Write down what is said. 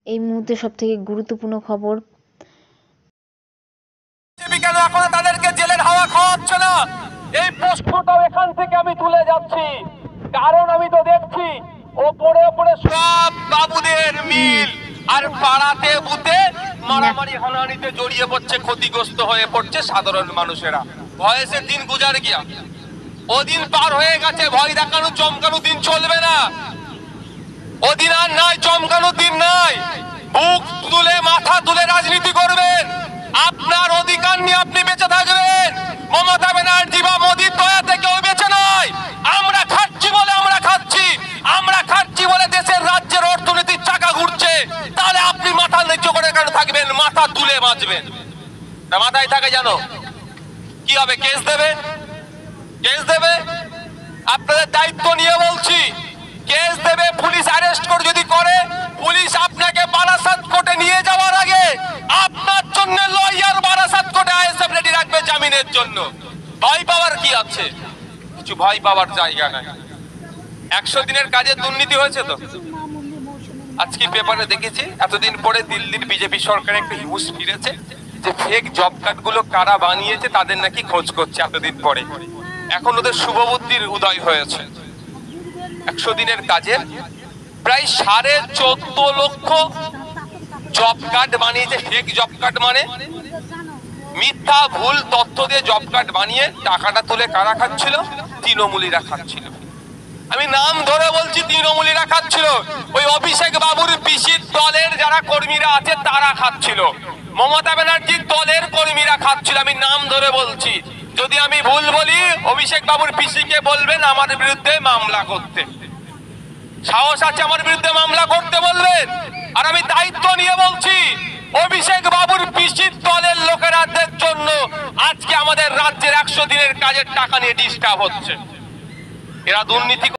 এই মুহূর্তে সবথেকে গুরুত্বপূর্ণ খবর। কেন এখনো তাদেরকে জেলের হাওয়া খাওয়াচ্ছে না? এই প্রশ্নটাও এখান থেকে আমি তুলে যাচ্ছি, কারণ আমি তো দেখছি ওপরে ওপরে সব বাবুদের মিল আর পাড়াতে বুতে মারামারি হানাহানিতে জড়িয়ে পড়ছে, ক্ষতিগ্রস্ত হয়ে পড়ছে সাধারণ মানুষেরা। ভয়েসে দিন গুজার গিয়া, ও দিন পার হয়ে গেছে। ভয় দেখানো চমকানো দিন চলবে না, ও দিন আর নাই, চমকানো দিন নাই। বুক তুলে মাথা তুলে রাজনীতি করবেন, আপনার অধিকার নিয়ে আপনি বেঁচে থাকবেন। মমতা ব্যানার্জি বা মোদির দয়া থেকে কেউ বেঁচে নয়। আমরা খাচ্ছি বলে আমরা খাচ্ছি, আমরা খাচ্ছি বলে দেশের রাজ্যের অর্থনীতির চাকা ঘুরছে। তাহলে আপনি মাথা নিচু করে কেন থাকবেন? মাথা তুলে বাঁচবেন। মাথায় থাকে জানো কি হবে? কেস দেবে, কেস দেবে। আপনাদের দায়িত্ব নিয়ে বলছি, কেস দেবে। পুলিশ অ্যারেস্ট করে যদি করে, পুলিশ আপনাকে বারাসাত কোর্টে নিয়ে যাওয়ার আগে আপনার জন্য লয়ার বারাসাত কোর্টে আইএসএফ রেডি রাখবে জামিনের জন্য। ভয় পাওয়ার কি আছে? কিছু ভয় পাওয়ার জায়গা নাই। 100 দিনের কাজে দুর্নীতি হয়েছে তো। আজকে পেপারে দেখেছি এতদিন পরে দিল্লির বিজেপি সরকার একটা হিউজ ফিরেছে যে ফেক জব কার্ড গুলো কারা বানিয়েছে তাদের নাকি খোঁজ করছে এতদিন পরে। এখন ওদের শুভবুদ্ধির উদয় হয়েছে। 100 দিনের কাজে প্রায় 14.5 লক্ষ জব কার্ড বানিয়েছে। ফেক জব কার্ড মানে মিথ্যা ভুল তথ্য দিয়ে জব কার্ড বানিয়ে টাকাটা তুলে কারা খাচ্ছিল? তৃণমূলীরা খাচ্ছিল। আমি নাম ধরে বলছি, তৃণমূলীরা খাচ্ছিল। ওই অভিষেক বাবুর পিসির দলের যারা কর্মীরা আছে তারা খাচ্ছিল, মমতা ব্যানার্জির দলের কর্মীরা খাচ্ছিল। আমি নাম ধরে বলছি, যদি আমি ভুল বলি অভিষেক বাবুর পিসিকে বলবেন আমার বিরুদ্ধে মামলা করতে। সাহস আছে আমার বিরুদ্ধে মামলা করতে বলবেন। আর আমি দায়িত্ব নিয়ে বলছি, অভিষেক বাবুর পিসির দলের লোকেরাদের জন্য আজকে আমাদের রাজ্যের 100 দিনের কাজের টাকা নিয়ে ডিস্টার্ব হচ্ছে। এরা দুর্নীতি